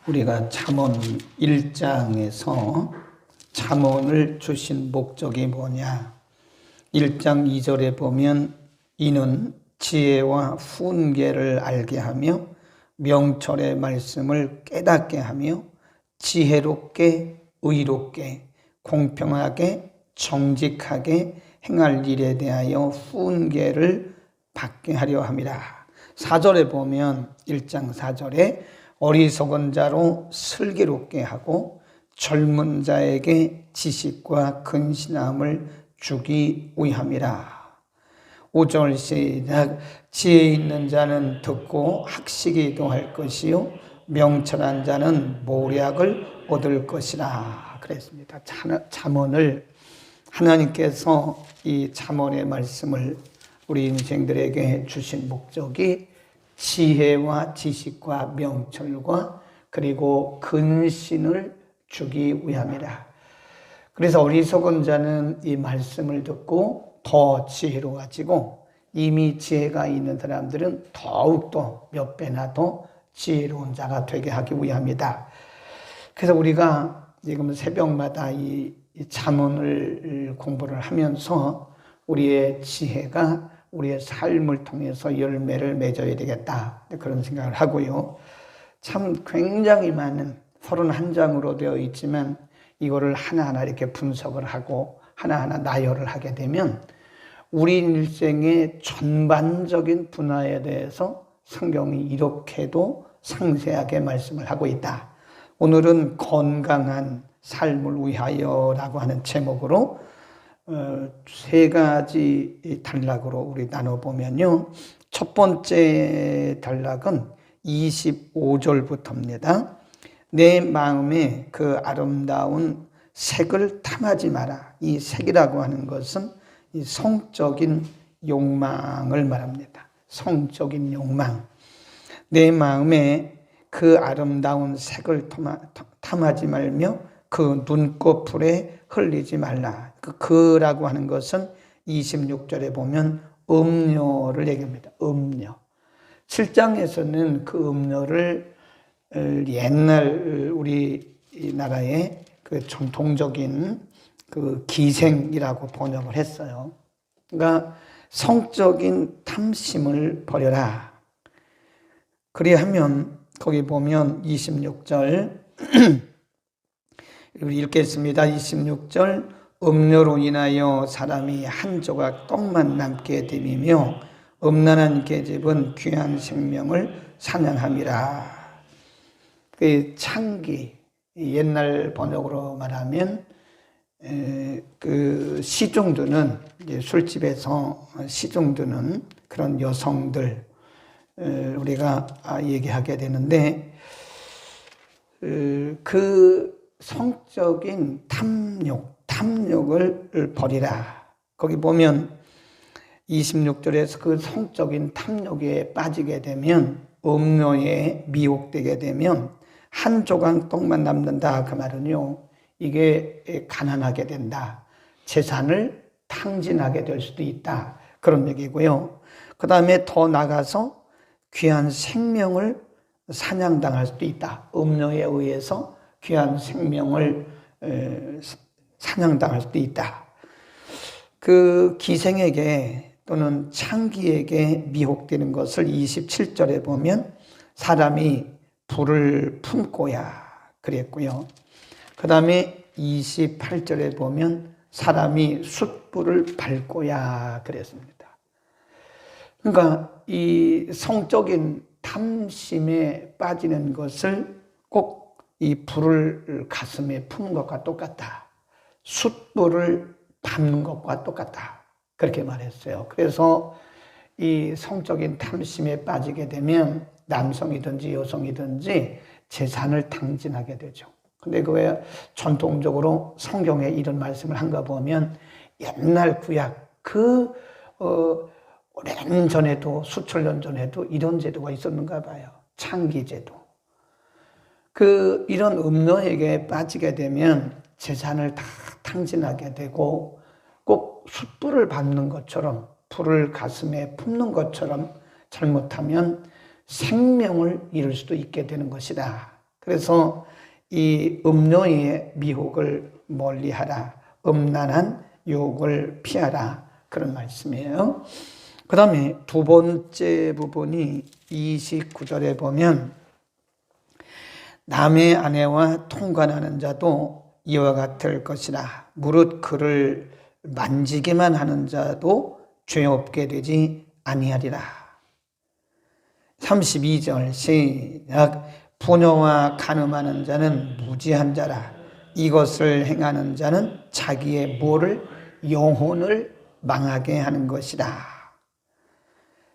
우리가 잠언 1장에서 잠언을 주신 목적이 뭐냐? 1장 2절에 보면 이는 지혜와 훈계를 알게 하며 명철의 말씀을 깨닫게 하며 지혜롭게 의롭게 공평하게 정직하게 행할 일에 대하여 훈계를 받게 하려 함이라. 4절에 보면 1장 4절에 어리석은 자로 슬기롭게 하고 젊은 자에게 지식과 근신함을 주기 위함이라. 5절 시작. 지혜 있는 자는 듣고 학식이 더할 것이요 명철한 자는 모략을 얻을 것이라 그랬습니다. 잠언을 하나님께서 이 잠언의 말씀을 우리 인생들에게 주신 목적이 지혜와 지식과 명철과 그리고 근신을 주기 위함이라. 그래서 어리석은 자는 이 말씀을 듣고 더 지혜로워지고 이미 지혜가 있는 사람들은 더욱더 몇 배나 더 지혜로운 자가 되게 하기 위함이다. 그래서 우리가 지금 새벽마다 이 잠언을 공부를 하면서 우리의 지혜가 우리의 삶을 통해서 열매를 맺어야 되겠다 그런 생각을 하고요. 참 굉장히 많은 31장으로 되어 있지만 이거를 하나하나 이렇게 분석을 하고 하나하나 나열을 하게 되면 우리 일생의 전반적인 분야에 대해서 성경이 이렇게도 상세하게 말씀을 하고 있다. 오늘은 건강한 삶을 위하여라고 하는 제목으로 세 가지 단락으로 우리 나눠보면요. 첫 번째 단락은 25절부터입니다. 내 마음에 그 아름다운 색을 탐하지 마라. 이 색이라고 하는 것은 이 성적인 욕망을 말합니다. 성적인 욕망. 내 마음에 그 아름다운 색을 탐하지 말며 그 눈꺼풀에 흘리지 말라. 그라고 하는 것은 26절에 보면 음료를 얘기합니다. 음료. 7장에서는 그 음료를 옛날 우리나라의 그 전통적인 그 기생이라고 번역을 했어요. 그러니까 성적인 탐심을 버려라. 그리하면 거기 보면 26절 읽겠습니다. 26절 음료로 인하여 사람이 한 조각 떡만 남게 되며 음란한 계집은 귀한 생명을 사냥함이라. 그 창기 옛날 번역으로 말하면 그 시중드는 술집에서 시중드는 그런 여성들 우리가 얘기하게 되는데 그 성적인 탐욕을 버리라. 거기 보면 26절에서 그 성적인 탐욕에 빠지게 되면 음료에 미혹되게 되면 한 조각 떡만 남는다. 그 말은요. 이게 가난하게 된다. 재산을 탕진하게 될 수도 있다. 그런 얘기고요. 그 다음에 더 나가서 귀한 생명을 사냥당할 수도 있다. 음료에 의해서 귀한 생명을 사냥당할 수도 있다. 그 기생에게 또는 창기에게 미혹되는 것을 27절에 보면 사람이 불을 품고야 그랬고요. 그 다음에 28절에 보면 사람이 숯불을 밟고야 그랬습니다. 그러니까 이 성적인 탐심에 빠지는 것을 꼭 이 불을 가슴에 품는 것과 똑같다. 숯불을 밟는 것과 똑같다. 그렇게 말했어요. 그래서 이 성적인 탐심에 빠지게 되면 남성이든지 여성이든지 재산을 탕진하게 되죠. 근데 그 왜 전통적으로 성경에 이런 말씀을 한가 보면 옛날 구약 오랜 전에도 수천 년 전에도 이런 제도가 있었는가 봐요. 창기제도. 이런 음료에게 빠지게 되면 재산을 다 탕진하게 되고 꼭 숯불을 밟는 것처럼 불을 가슴에 품는 것처럼 잘못하면 생명을 잃을 수도 있게 되는 것이다. 그래서 이 음료의 미혹을 멀리하라. 음란한 유혹을 피하라. 그런 말씀이에요. 그 다음에 두 번째 부분이 29절에 보면 남의 아내와 통관하는 자도 이와 같을 것이라. 무릇 그를 만지기만 하는 자도 죄 없게 되지 아니하리라. 32절 시작. 부녀와 간음하는 자는 무지한 자라. 이것을 행하는 자는 자기의 뭐를 영혼을 망하게 하는 것이다.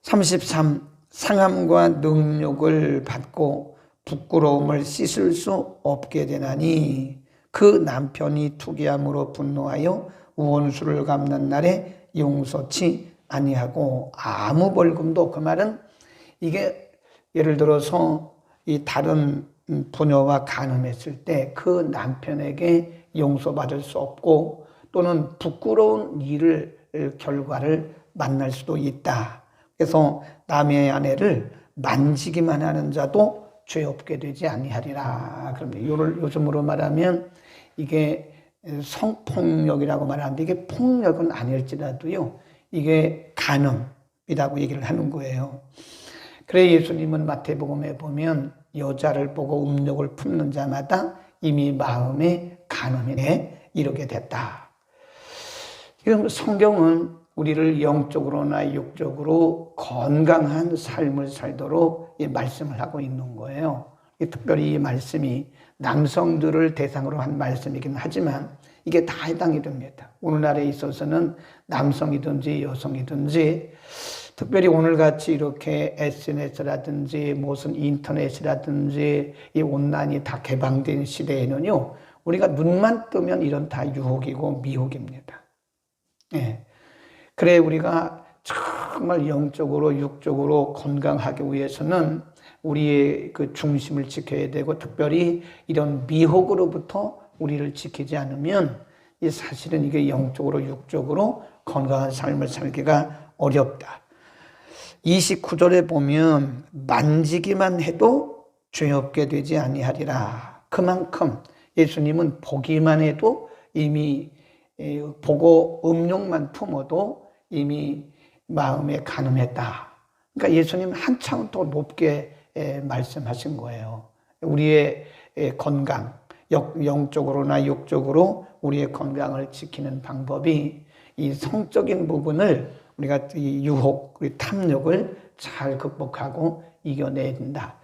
33. 상함과 능욕을 받고 부끄러움을 씻을 수 없게 되나니 그 남편이 투기함으로 분노하여 원수를 갚는 날에 용서치 아니하고 아무 벌금도. 그 말은 이게 예를 들어서 이 다른 부녀와 간음했을 때 그 남편에게 용서받을 수 없고 또는 부끄러운 일을 결과를 만날 수도 있다. 그래서 남의 아내를 만지기만 하는 자도 죄 없게 되지 아니하리라. 그런데 요즘으로 말하면 이게 성폭력이라고 말하는데 이게 폭력은 아닐지라도요, 이게 간음이라고 얘기를 하는 거예요. 그래 예수님은 마태복음에 보면 여자를 보고 음욕을 품는 자마다 이미 마음에 간음이 이르게 됐다. 지금 성경은 우리를 영적으로나 육적으로 건강한 삶을 살도록 이 말씀을 하고 있는 거예요. 특별히 이 말씀이 남성들을 대상으로 한 말씀이긴 하지만 이게 다 해당이 됩니다. 오늘날에 있어서는 남성이든지 여성이든지 특별히 오늘같이 이렇게 SNS라든지 무슨 인터넷이라든지 이 온라인이 다 개방된 시대에는요, 우리가 눈만 뜨면 이런 다 유혹이고 미혹입니다. 예. 그래 우리가 정말 영적으로 육적으로 건강하기 위해서는 우리의 그 중심을 지켜야 되고 특별히 이런 미혹으로부터 우리를 지키지 않으면 이 사실은 이게 영적으로 육적으로 건강한 삶을 살기가 어렵다. 29절에 보면 만지기만 해도 죄 없게 되지 아니하리라. 그만큼 예수님은 보기만 해도 이미 보고 음욕만 품어도 이미 마음에 간음했다. 그러니까 예수님 한참 더 높게 말씀하신 거예요. 우리의 건강, 영적으로나 육적으로 우리의 건강을 지키는 방법이 이 성적인 부분을 우리가 이 유혹, 탐욕을 잘 극복하고 이겨내야 된다.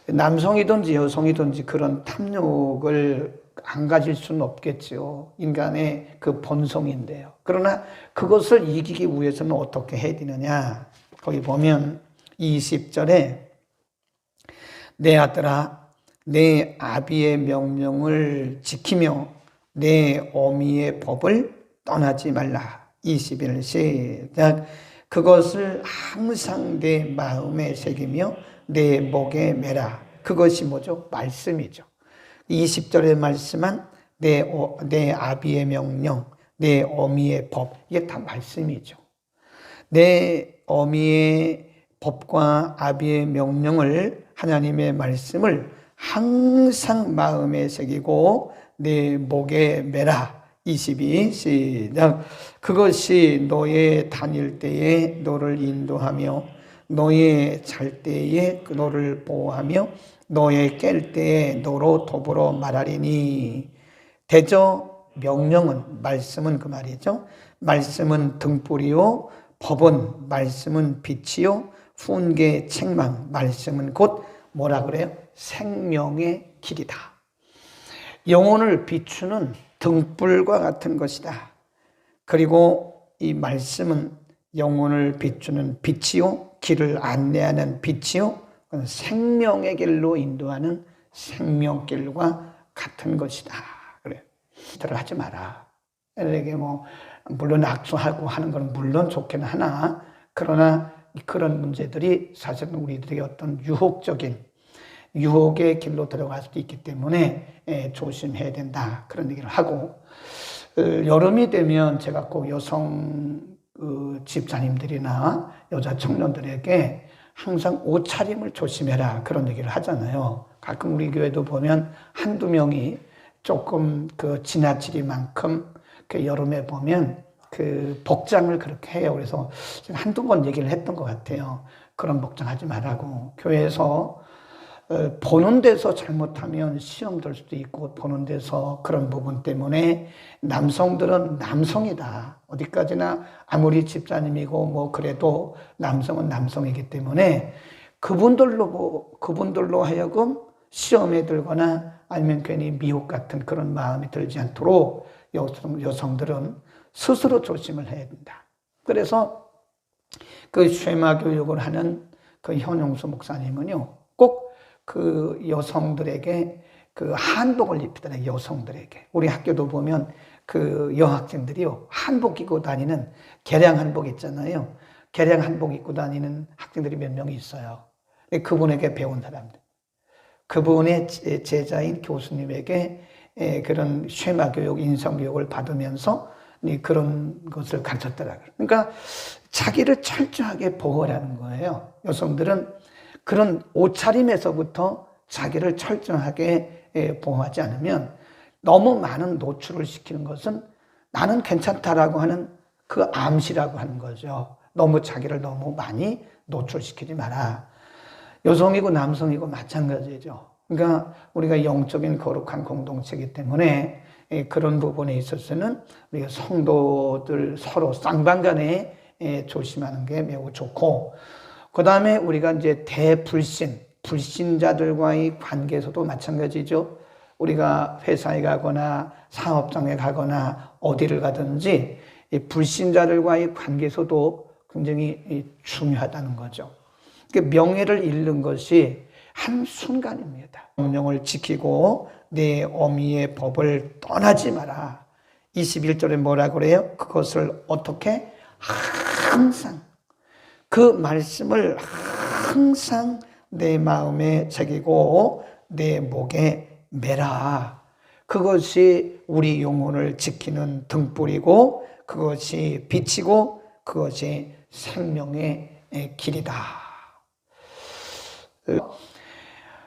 남성이든지 여성이든지 그런 탐욕을 안 가질 수는 없겠죠. 인간의 그 본성인데요. 그러나 그것을 이기기 위해서는 어떻게 해야 되느냐. 거기 보면 20절에 내 아들아 내 아비의 명령을 지키며 내 어미의 법을 떠나지 말라. 21 시작. 그것을 항상 내 마음에 새기며 내 목에 매라. 그것이 뭐죠? 말씀이죠. 20절에 말씀한 내 아비의 명령, 내 어미의 법, 이게 다 말씀이죠. 내 어미의 법과 아비의 명령을, 하나님의 말씀을 항상 마음에 새기고 내 목에 매라. 22 시작. 그것이 너의 다닐 때에 너를 인도하며 너의 잘 때에 너를 보호하며 너의 깰 때에 너로 더불어 말하리니. 대저 명령은, 말씀은 그 말이죠. 말씀은 등불이요 법은, 말씀은 빛이요 훈계 책망, 말씀은 곧 뭐라 그래요? 생명의 길이다. 영혼을 비추는 등불과 같은 것이다. 그리고 이 말씀은 영혼을 비추는 빛이요 길을 안내하는 빛이요 생명의 길로 인도하는 생명길과 같은 것이다. 그래. 하지 마라. 이렇게 물론 악수하고 하는 건 물론 좋긴 하나, 그러나 그런 문제들이 사실은 우리들에게 어떤 유혹의 길로 들어갈 수도 있기 때문에 조심해야 된다. 그런 얘기를 하고, 여름이 되면 제가 꼭 여성 집사님들이나 여자 청년들에게 항상 옷차림을 조심해라 그런 얘기를 하잖아요. 가끔 우리 교회도 보면 한두 명이 조금 그 지나치리만큼 그 여름에 보면 그 복장을 그렇게 해요. 그래서 한두 번 얘기를 했던 것 같아요. 그런 복장하지 말라고. 교회에서 보는 데서 잘못하면 시험 들 수도 있고, 보는 데서 그런 부분 때문에 남성들은 남성이다. 어디까지나 아무리 집사님이고 뭐 그래도 남성은 남성이기 때문에 그분들로 하여금 시험에 들거나 아니면 괜히 미혹 같은 그런 마음이 들지 않도록 여성들은 스스로 조심을 해야 된다. 그래서 그 쉐마 교육을 하는 그 현용수 목사님은요, 꼭 그 여성들에게 그 한복을 입히더라고요. 여성들에게. 우리 학교도 보면 그 여학생들이요, 한복 입고 다니는 개량 한복 있잖아요. 개량 한복 입고 다니는 학생들이 몇 명이 있어요. 그분에게 배운 사람들. 그분의 제자인 교수님에게 그런 쉐마 교육, 인성 교육을 받으면서 그런 것을 가르쳤더라고요. 그러니까 자기를 철저하게 보호하라는 거예요. 여성들은 그런 옷차림에서부터 자기를 철저하게 보호하지 않으면 너무 많은 노출을 시키는 것은 나는 괜찮다라고 하는 그 암시라고 하는 거죠. 너무 자기를 너무 많이 노출시키지 마라. 여성이고 남성이고 마찬가지죠. 그러니까 우리가 영적인 거룩한 공동체이기 때문에 그런 부분에 있어서는 우리가 성도들 서로 쌍방간에 조심하는 게 매우 좋고, 그 다음에 우리가 이제 불신자들과의 관계에서도 마찬가지죠. 우리가 회사에 가거나 사업장에 가거나 어디를 가든지 이 불신자들과의 관계에서도 굉장히 중요하다는 거죠. 명예를 잃는 것이 한순간입니다. 명령을 지키고 내 어미의 법을 떠나지 마라. 21절에 뭐라 그래요? 그것을 어떻게? 항상 그 말씀을 항상 내 마음에 새기고 내 목에 매라. 그것이 우리 영혼을 지키는 등불이고, 그것이 빛이고, 그것이 생명의 길이다.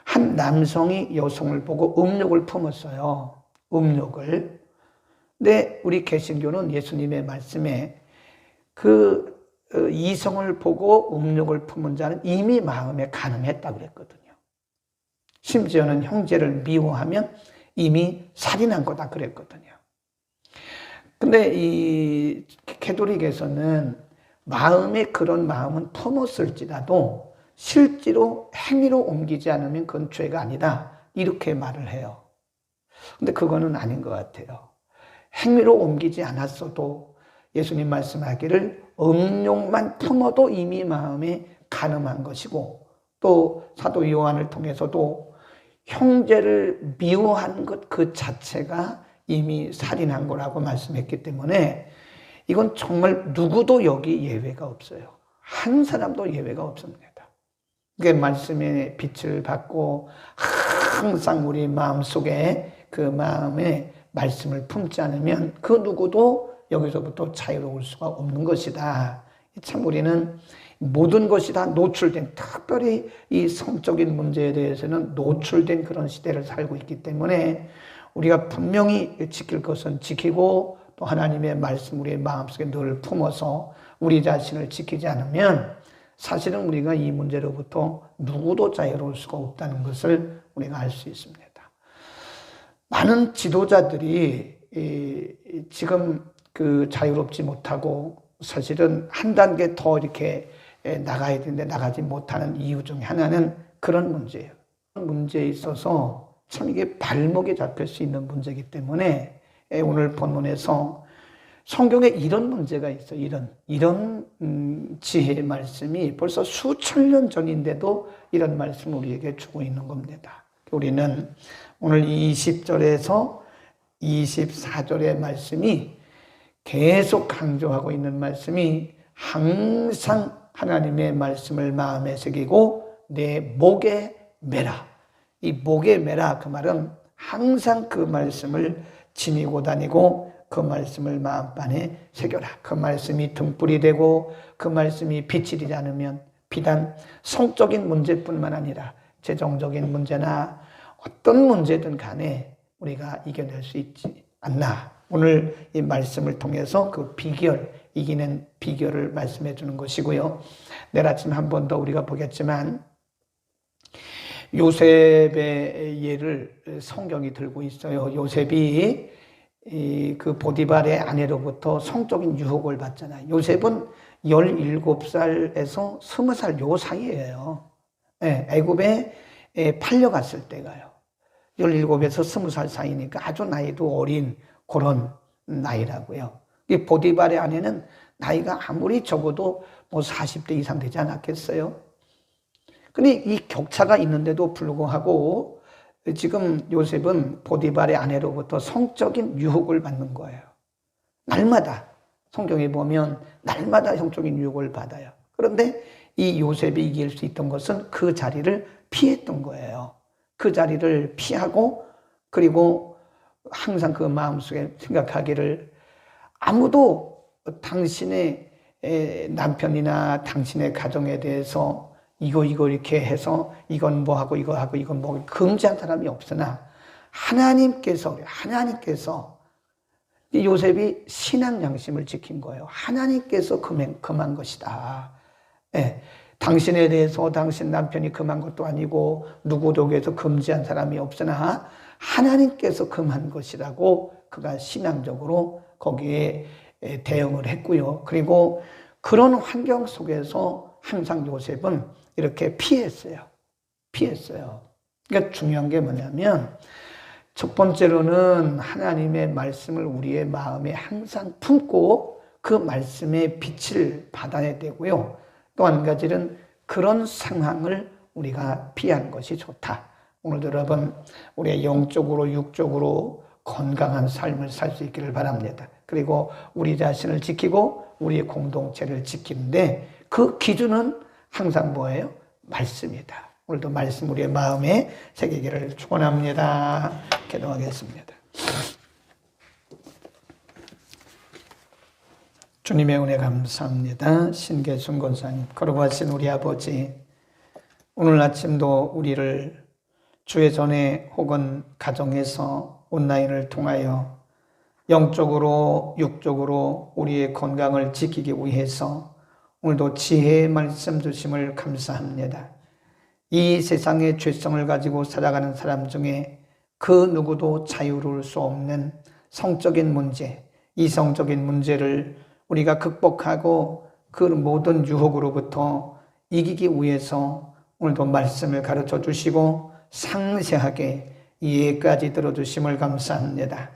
한 남성이 여성을 보고 음욕을 품었어요. 음욕을. 근데 우리 개신교는 예수님의 말씀에 그 이성을 보고 음욕을 품은 자는 이미 마음에 간음했다고 그랬거든요. 심지어는 형제를 미워하면 이미 살인한 거다 그랬거든요. 근데 이 캐톨릭에서는 마음에 그런 마음은 품었을지라도 실제로 행위로 옮기지 않으면 그건 죄가 아니다, 이렇게 말을 해요. 근데 그거는 아닌 것 같아요. 행위로 옮기지 않았어도 예수님 말씀하기를 음욕만 품어도 이미 마음에 간음한 것이고, 또 사도 요한을 통해서도 형제를 미워한 것 그 자체가 이미 살인한 거라고 말씀했기 때문에 이건 정말 누구도 여기 예외가 없어요. 한 사람도 예외가 없습니다. 그게 말씀의 빛을 받고 항상 우리 마음속에 그 마음에 말씀을 품지 않으면 그 누구도 여기서부터 자유로울 수가 없는 것이다. 참 우리는 모든 것이 다 노출된, 특별히 이 성적인 문제에 대해서는 노출된 그런 시대를 살고 있기 때문에 우리가 분명히 지킬 것은 지키고, 또 하나님의 말씀 우리의 마음속에 늘 품어서 우리 자신을 지키지 않으면 사실은 우리가 이 문제로부터 누구도 자유로울 수가 없다는 것을 우리가 알 수 있습니다. 많은 지도자들이 지금 그 자유롭지 못하고 사실은 한 단계 더 이렇게 나가야 되는데 나가지 못하는 이유 중에 하나는 그런 문제예요. 문제에 있어서 참 이게 발목에 잡힐 수 있는 문제이기 때문에 오늘 본문에서 성경에 이런 문제가 있어요. 이런 지혜의 말씀이 벌써 수천 년 전인데도 이런 말씀을 우리에게 주고 있는 겁니다. 우리는 오늘 20절에서 24절의 말씀이 계속 강조하고 있는 말씀이 항상 하나님의 말씀을 마음에 새기고 내 목에 매라. 이 목에 매라, 그 말은 항상 그 말씀을 지니고 다니고 그 말씀을 마음판에 새겨라. 그 말씀이 등불이 되고 그 말씀이 빛이 되지 않으면 비단 성적인 문제뿐만 아니라 재정적인 문제나 어떤 문제든 간에 우리가 이겨낼 수 있지 않나. 오늘 이 말씀을 통해서 그 비결, 이기는 비결을 말씀해 주는 것이고요. 내일 아침 한 번 더 우리가 보겠지만 요셉의 예를 성경이 들고 있어요. 요셉이 그 보디발의 아내로부터 성적인 유혹을 받잖아요. 요셉은 17살에서 20살 요 사이예요. 애굽에 팔려갔을 때가요. 17에서 20살 사이니까 아주 나이도 어린 그런 나이라고요. 이 보디발의 아내는 나이가 아무리 적어도 뭐 40대 이상 되지 않았겠어요? 근데 이 격차가 있는데도 불구하고 지금 요셉은 보디발의 아내로부터 성적인 유혹을 받는 거예요. 날마다 성경에 보면 날마다 성적인 유혹을 받아요. 그런데 이 요셉이 이길 수 있던 것은 그 자리를 피했던 거예요. 그 자리를 피하고 그리고 항상 그 마음속에 생각하기를 아무도 당신의 남편이나 당신의 가정에 대해서 이거 이렇게 해서 이건 뭐하고 이거 하고 이건 뭐 금지한 사람이 없으나 하나님께서 이 요셉이 신앙 양심을 지킨 거예요. 하나님께서 금한 것이다. 당신에 대해서 당신 남편이 금한 것도 아니고 누구도 위해서 금지한 사람이 없으나 하나님께서 금한 것이라고 그가 신앙적으로 거기에 대응을 했고요. 그리고 그런 환경 속에서 항상 요셉은 이렇게 피했어요. 그러니까 중요한 게 뭐냐면 첫 번째로는 하나님의 말씀을 우리의 마음에 항상 품고 그 말씀의 빛을 받아야 되고요. 또 한 가지는 그런 상황을 우리가 피하는 것이 좋다. 오늘도 여러분 우리의 영적으로 육적으로 건강한 삶을 살 수 있기를 바랍니다. 그리고 우리 자신을 지키고 우리의 공동체를 지키는데 그 기준은 항상 뭐예요? 말씀이다. 오늘도 말씀 우리의 마음에 새기기를 축원합니다. 기도하겠습니다. 주님의 은혜 감사합니다. 신계순 권사님, 거룩하신 우리 아버지, 오늘 아침도 우리를 주의 전에 혹은 가정에서 온라인을 통하여 영적으로 육적으로 우리의 건강을 지키기 위해서 오늘도 지혜의 말씀 주심을 감사합니다. 이 세상의 죄성을 가지고 살아가는 사람 중에 그 누구도 자유로울 수 없는 성적인 문제, 이성적인 문제를 우리가 극복하고 그 모든 유혹으로부터 이기기 위해서 오늘도 말씀을 가르쳐 주시고 상세하게 이해까지 들어주심을 감사합니다.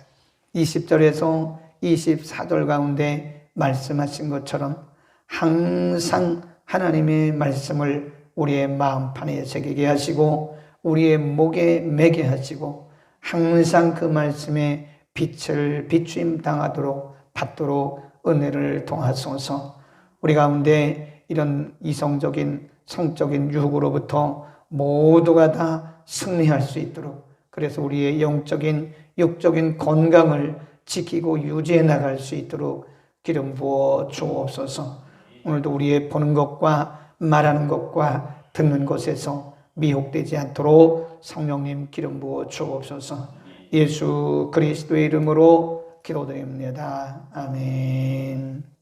20절에서 24절 가운데 말씀하신 것처럼 항상 하나님의 말씀을 우리의 마음판에 새기게 하시고 우리의 목에 매게 하시고 항상 그 말씀에 빛을 비추임 당하도록 받도록 은혜를 통하소서. 우리 가운데 이런 이성적인 성적인 유혹으로부터 모두가 다 승리할 수 있도록, 그래서 우리의 영적인 육적인 건강을 지키고 유지해 나갈 수 있도록 기름 부어 주옵소서. 오늘도 우리의 보는 것과 말하는 것과 듣는 것에서 미혹되지 않도록 성령님 기름 부어 주옵소서. 예수 그리스도의 이름으로 기도드립니다. 아멘.